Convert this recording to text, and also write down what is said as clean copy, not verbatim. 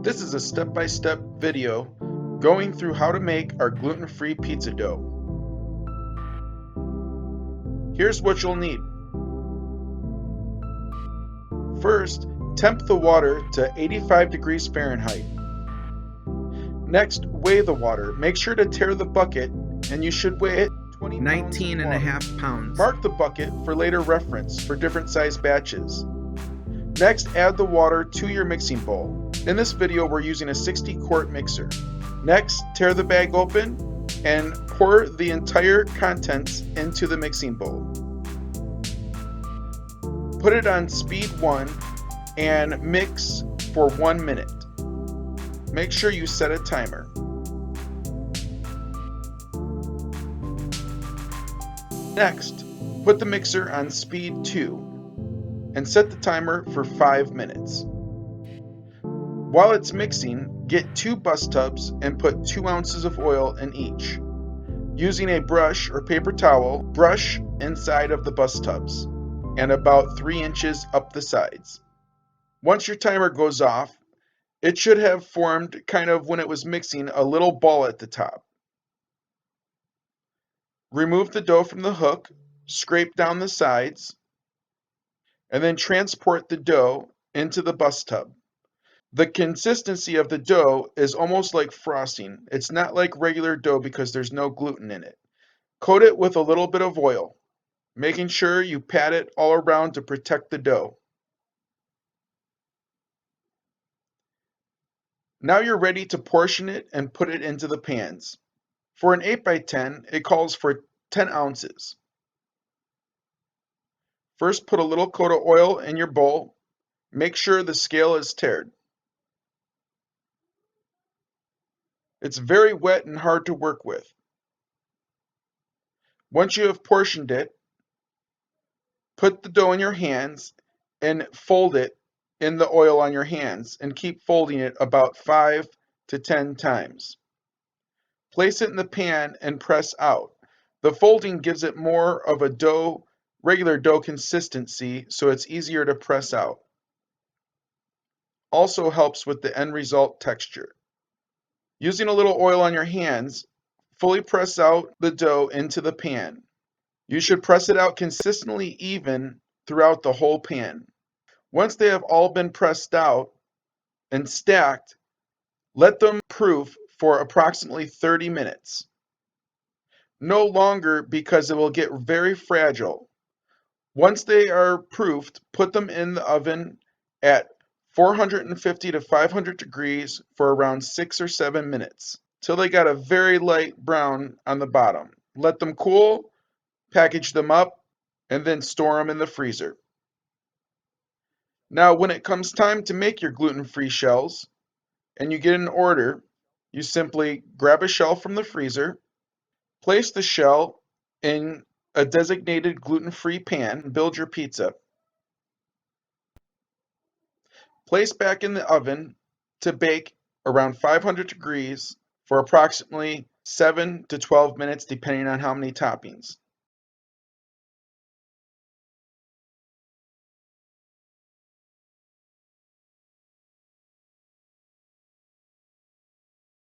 This is a step-by-step video going through how to make our gluten-free pizza dough. Here's what you'll need. First, temp the water to 85 degrees Fahrenheit. Next, weigh the water. Make sure to tare the bucket, and you should weigh it 19.5 pounds. Mark the bucket for later reference for different size batches. Next, add the water to your mixing bowl. In this video, we're using a 60-quart mixer. Next, tear the bag open and pour the entire contents into the mixing bowl. Put it on speed 1 and mix for 1 minute. Make sure you set a timer. Next, put the mixer on speed 2 and set the timer for 5 minutes. While it's mixing, get 2 bus tubs and put 2 ounces of oil in each. Using a brush or paper towel, brush inside of the bus tubs and about 3 inches up the sides. Once your timer goes off, it should have formed, kind of when it was mixing, a little ball at the top. Remove the dough from the hook, scrape down the sides, and then transport the dough into the bus tub. The consistency of the dough is almost like frosting. It's not like regular dough because there's no gluten in it. Coat it with a little bit of oil, making sure you pat it all around to protect the dough. Now you're ready to portion it and put it into the pans. For an 8x10, it calls for 10 ounces. First, put a little coat of oil in your bowl. Make sure the scale is tared. It's very wet and hard to work with. Once you have portioned it, put the dough in your hands and fold it in the oil on your hands and keep folding it about 5 to 10 times. Place it in the pan and press out. The folding gives it more of a regular dough consistency, so it's easier to press out. Also helps with the end result texture. Using a little oil on your hands, fully press out the dough into the pan. You should press it out consistently even throughout the whole pan. Once they have all been pressed out and stacked, let them proof for approximately 30 minutes. No longer, because it will get very fragile. Once they are proofed, put them in the oven at 450 to 500 degrees for around 6 or 7 minutes, till they got a very light brown on the bottom. Let them cool, package them up, and then store them in the freezer. Now, when it comes time to make your gluten-free shells, and you get an order, you simply grab a shell from the freezer, place the shell in a designated gluten-free pan, and build your pizza. Place back in the oven to bake around 500 degrees for approximately 7 to 12 minutes, depending on how many toppings.